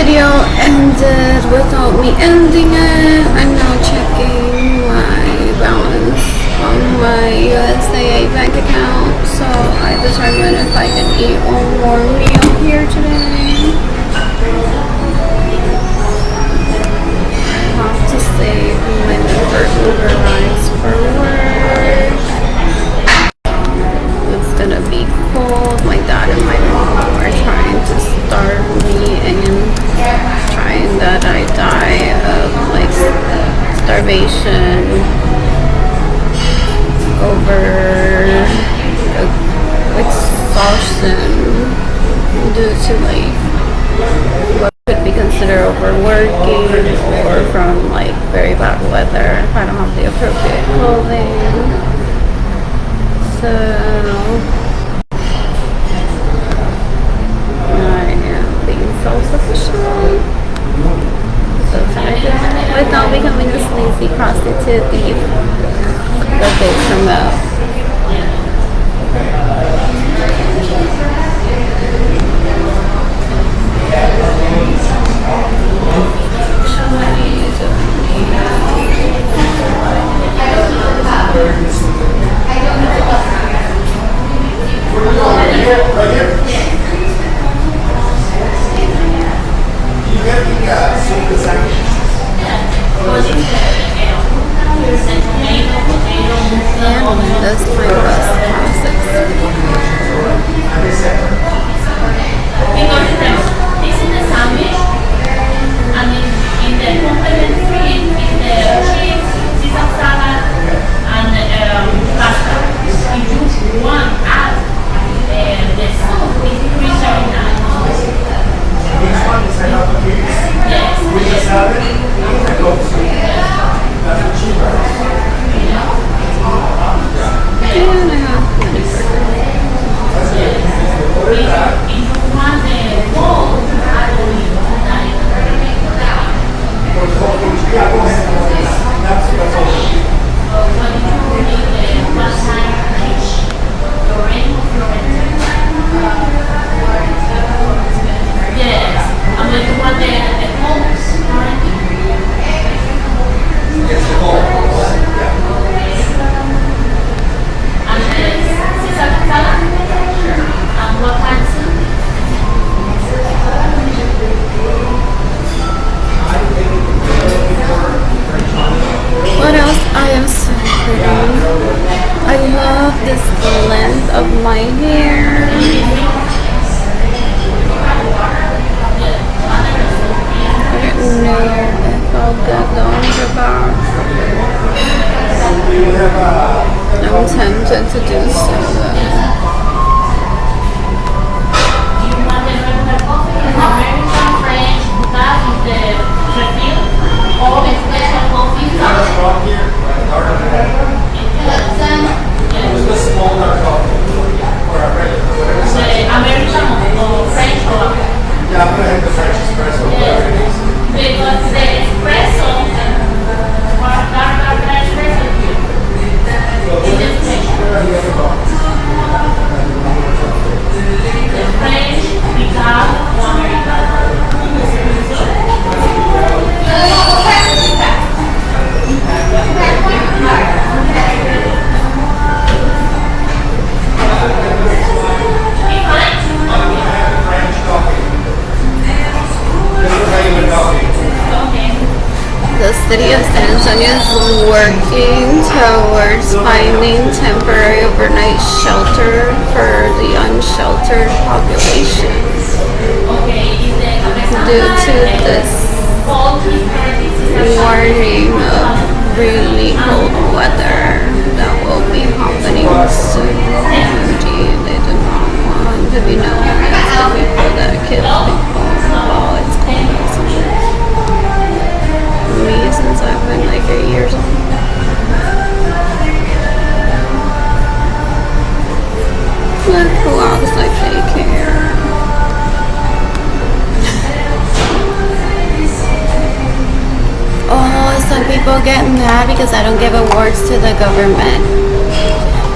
video ended without me ending it. I'm now checking my balance on my USAA bank account, so I determined if I can eat one more meal here today. I have to save money for Uber rides for work. It's gonna be cold. My dad and my mom are trying to starve me and trying that I die of like starvation over exhaustion due to like what could be considered overworking or from like very bad weather if I don't have the appropriate clothing. So I am being self-sufficient. So tired without becoming a sleazy prostitute thief that they promote. That's my bus process. This is the sandwich, and in the complimentary is the cheese, Caesar salad, and pasta. If you want add the soup, it's $3.79. Which one is Yes. with the salad? That's the cheaper. And I have many burgers. If you want the bowl, add olive oil. What did you need the one time dish? Lorraine or Florentine? Yes. And when you want the holes, Florentine? Yes, the whole. And the Caesar salad? And what kind of soup? What else? I am so pretty. I love this length of my hair. I don't know if I'll get the underbar. I'm tempted to do so though. Do you want the regular coffee, American, French, that is the refill, or the special coffee? With the small dark coffee. Or a regular. The American or French or Yeah, I'm gonna hit the French espresso. yes. Because the espresso or dark espresso is the special. The French, without or American. French coffee. Just regular coffee. Okay. The city of San Antonio is working towards finding temporary overnight shelter for the unsheltered population Okay, is the due to this warning of really cold weather that will be happening soon. Indeed, they do not want to be known as the people that kill people while it's cold outside. Me, since I've been like 8 years old. Look who acts like they care. Oh, some people get mad because I don't give awards to the government.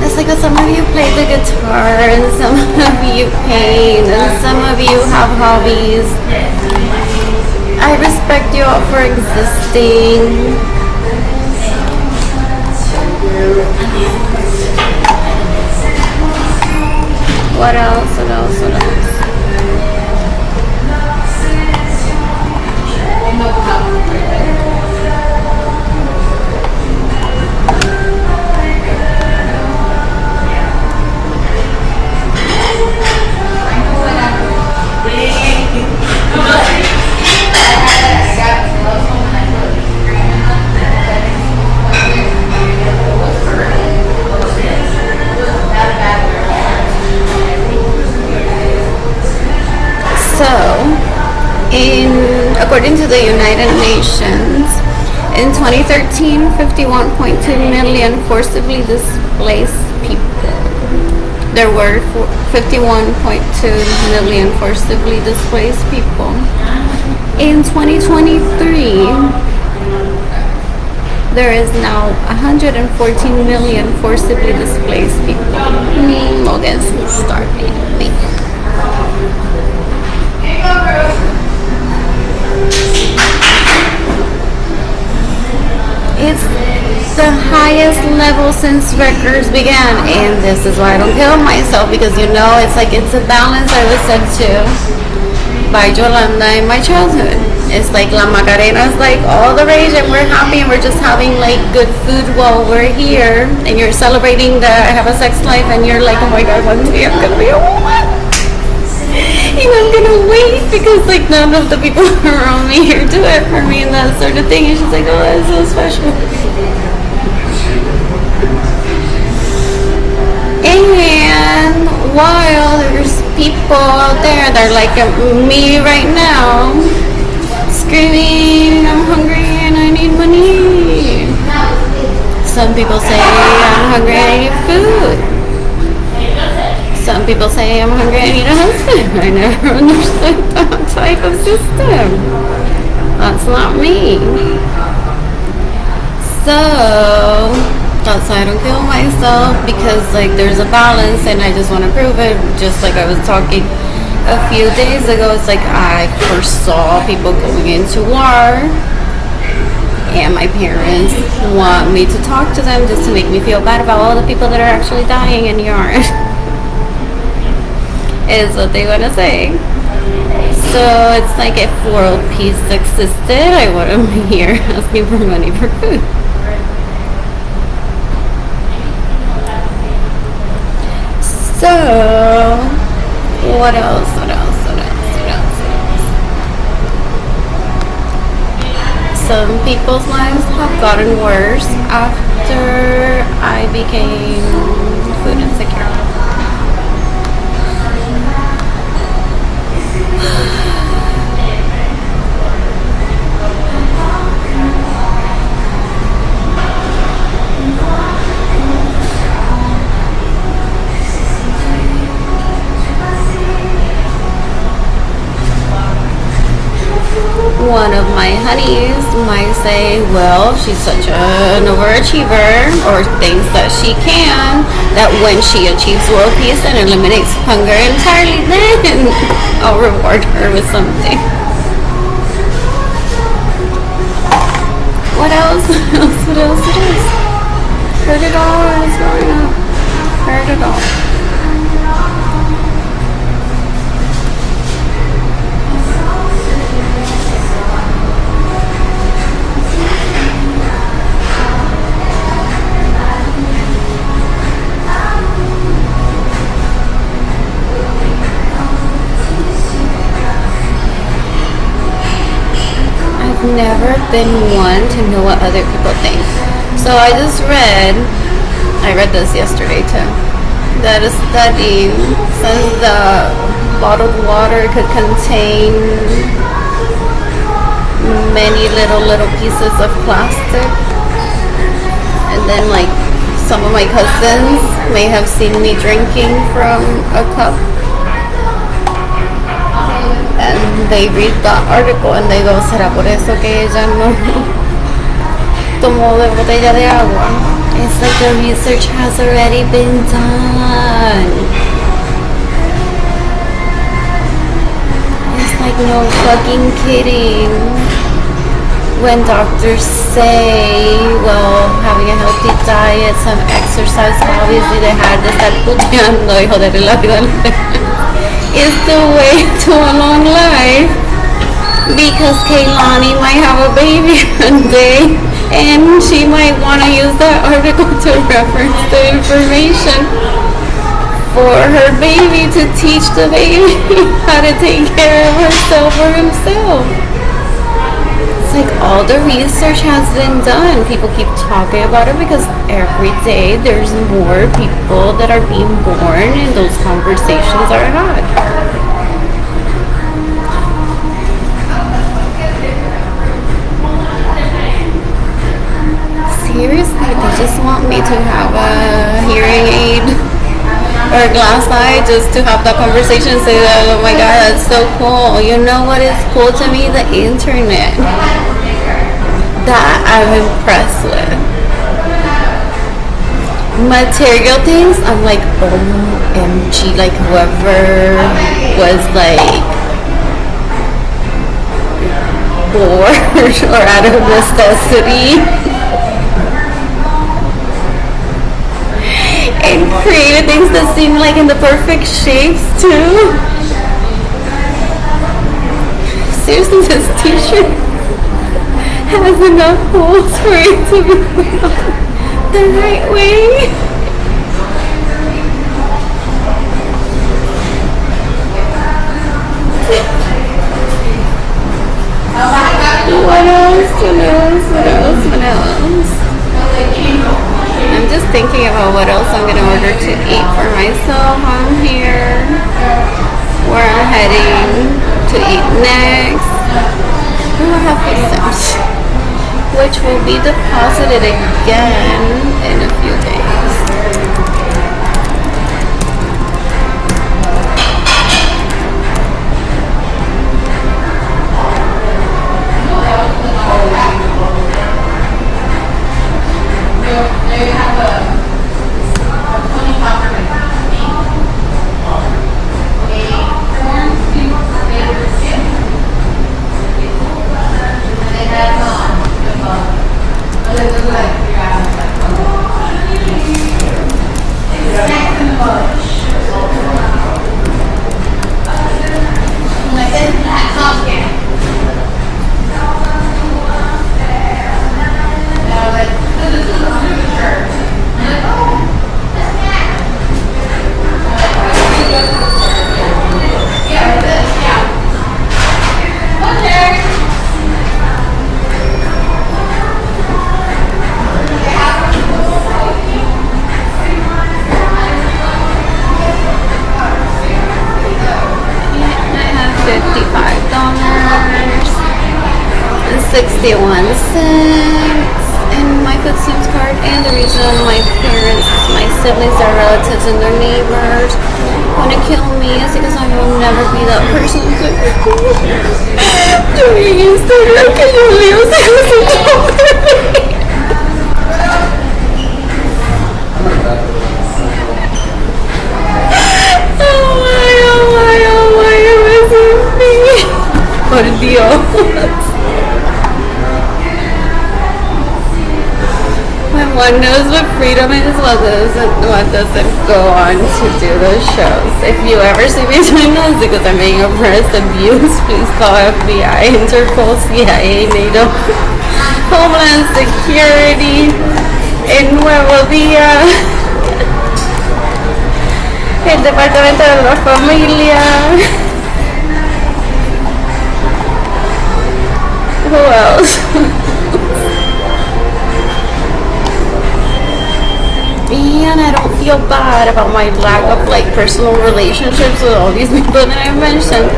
It's like some of you play the guitar and some of you paint and some of you have hobbies. you out for existing. What else? What else? What else? So, according to the United Nations, in 2013, 51.2 million forcibly displaced people. There were 51.2 million forcibly displaced people. In 2023, there is now 114 million forcibly displaced people. Well, guess it's starting. It's the highest level since records began, and this is why I don't kill myself, because you know it's a balance. I was said to by Yolanda in my childhood. It's like La Macarena is like all the rage, and we're happy, and we're just having like good food while we're here, and you're celebrating that I have a sex life, and you're like, oh my god, one day I'm gonna be a woman. And I'm gonna wait because like none of the people around me here do it for me and that sort of thing. And she's like, oh, that's so special. And while there's people out there that are like me right now, screaming, I'm hungry and I need money. Some people say I'm hungry and I need food. Some people say I'm hungry, I need a husband. I never understood that type of system. That's not me. So that's why I don't kill myself, because like there's a balance and I just want to prove it. Just like I was talking a few days ago, it's like I foresaw people going into war, and my parents want me to talk to them just to make me feel bad about all the people that are actually dying and you aren't. Is what they want to say. So it's like if world peace existed, I wouldn't be here asking for money for food. So what else? What else? What else? What else? Some people's lives have gotten worse after I became food insecure. One of my honeys might say, well, she's such an overachiever, or thinks that she can, that when she achieves world peace and eliminates hunger entirely, then I'll reward her with something. What else? What else? What else? Heard it all when I was growing up. Heard it all. Never been one to know what other people think. So I read this yesterday too, that a study says the bottled water could contain many little pieces of plastic, and then like some of my cousins may have seen me drinking from a cup, and they read the article and they go, ¿será por eso que ella no tomó de botella de agua? It's like the research has already been done. It's like no fucking kidding. when doctors say, well, having a healthy diet, some exercise, obviously they had de estar puteando y joderle la vida is the way to a long life. Because Kaylani might have a baby one day and she might want to use that article to reference the information for her baby to teach the baby how to take care of herself or himself. It's like all the research has been done. People keep talking about it because every day there's more people that are being born and those conversations are had. Seriously, they just want me to have a hearing aid or a glass eye just to have that conversation and say, oh my god, that's so cool. You know what is cool to me? The internet. That I'm impressed with. Material things, I'm like, OMG, like whoever was like bored or out of necessity and created things that seem like in the perfect shapes too. Seriously, this t-shirt has enough holes for it to be the right way. What else? I'm just thinking about what else I'm gonna order to eat for myself on here. Where I'm heading to eat next. Oh, I have food stamps, which will be deposited again in a few days. $61 in my food stamps card, and the reason my parents, my siblings, their relatives, and their neighbors want to kill me is because I will never be that person who's like, doing Instagram, que yo leo por Dios. When one knows what freedom is, one doesn't go on to do those shows. If you ever see me doing those because I'm being oppressed, abused, please call FBI, Interpol, CIA, NATO, Homeland Security, en Nuevo Día, el Departamento de la Familia. Who else? And I don't feel bad about my lack of like personal relationships with all these people that I mentioned,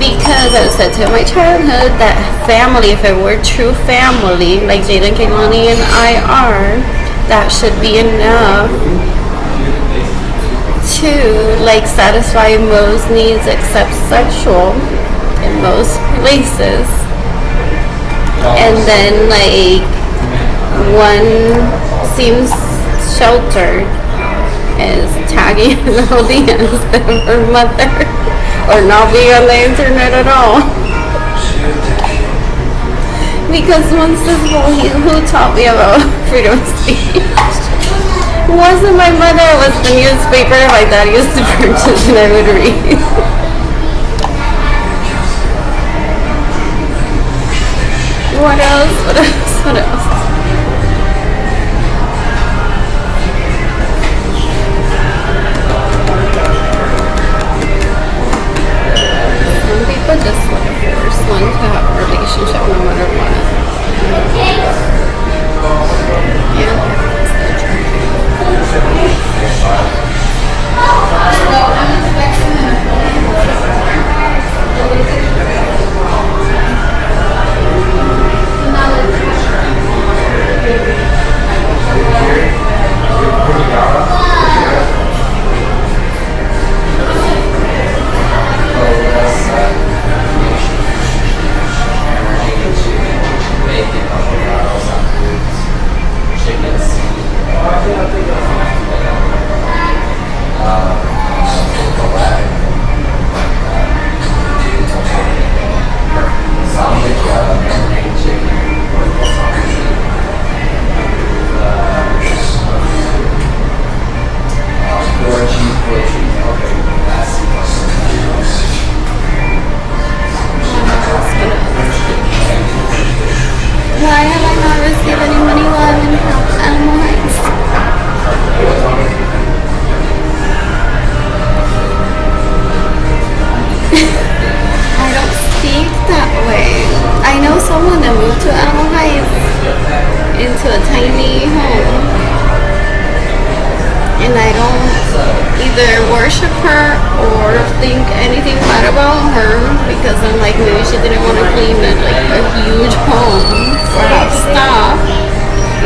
because I said to my childhood that family, if it were true family like Jaden, Kaylani, and I are, that should be enough to like satisfy most needs except sexual in most places. And then like one seems sheltered is tagging an audience of her mother or not being on the internet at all. Because because once this well, who taught me about freedom of speech? It wasn't my mother, it was the newspaper my dad used to purchase and I would read. What else? What else? What else? Some people just want to force one to have a relationship no matter what. Yeah, that's why have I not received any money while I'm in Animal Heights? I don't speak that way. I know someone that moved to Animal Heights into a tiny home. And I don't either worship her or think anything bad about her because I'm like, maybe she didn't want to clean like a huge home or have stuff.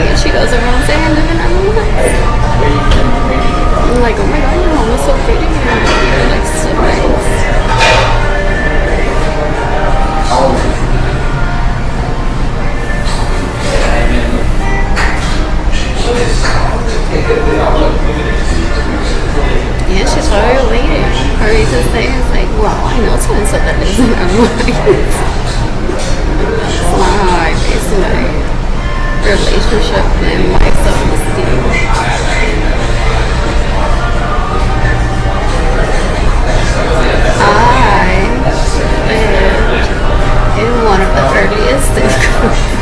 And she goes around saying, I live in Animal Heights. I'm like, oh my god, your home is so pretty. You're like so nice. Yeah, she's probably waiting for me to say, it's like, well, I know someone said that lives in Animal Heights. It's not how I base my relationship and my self-esteem. I lived in one of the earliest sitcoms.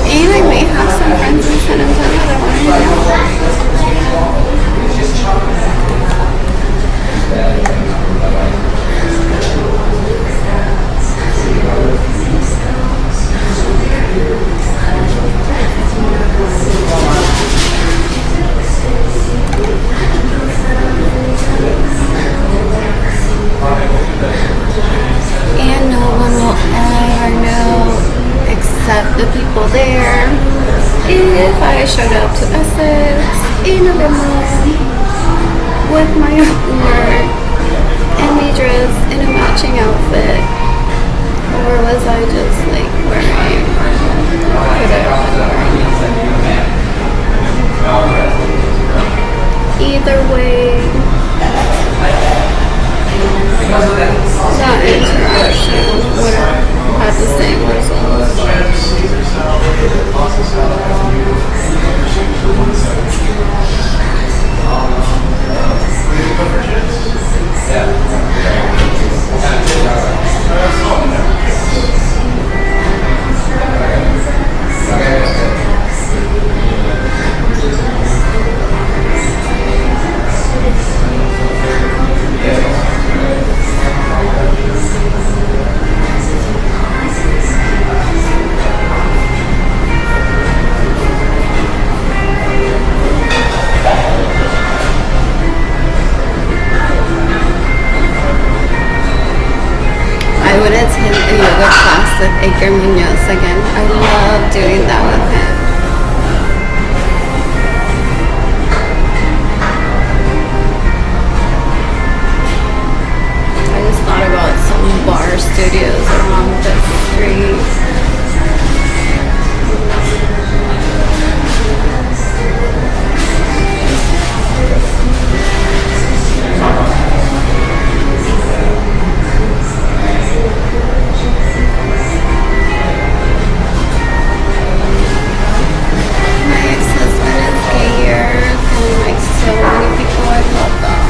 And I may have some friends in San Antonio that want to hang and no one will ever know except the people there. If I showed up to Essex in a limo with my work and we dressed in a matching outfit, or was I just like wearing whatever? Either way, that interaction would have had the same results. with Edgar Munoz again. I love doing that with him. I just thought about some bar studios around the street. My ex-husband is gayer than like so many people. I love them.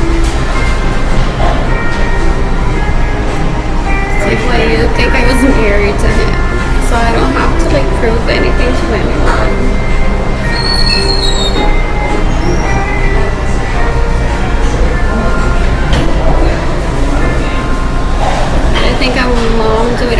It's like, why do you think I was married to him? So I don't have to like prove anything to anyone. I think I'm mom to it.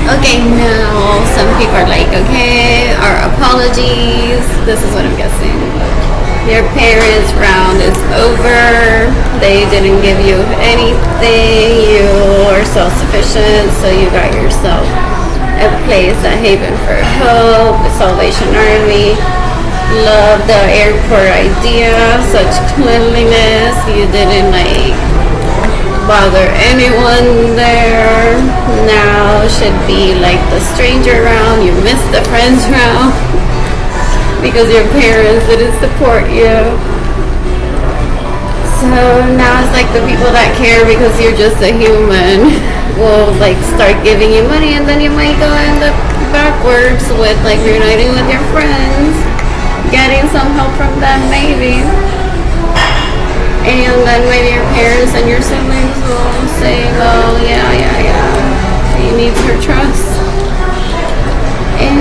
Okay, now some people are like, okay, our apologies. This is what I'm guessing. Your parents' round is over. They didn't give you anything. You are self-sufficient, so you got yourself a place, a haven for hope, the Salvation Army. Love the airport idea, such cleanliness. You didn't like bother anyone there. Now should be like the stranger round. You missed the friends round because your parents didn't support you. So now it's like the people that care because you're just a human will like start giving you money, and then you might go end up backwards with like reuniting with your friends, getting some help from them maybe. And then maybe your parents and your siblings will say, well, yeah, he needs her trust. And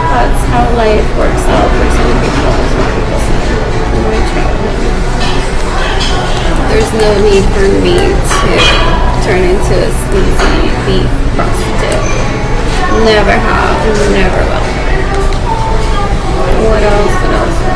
that's how life works out for some people, is what people say in my childhood. There's no need for me to turn into a sleazy thief prostitute. Never have, never will. What else?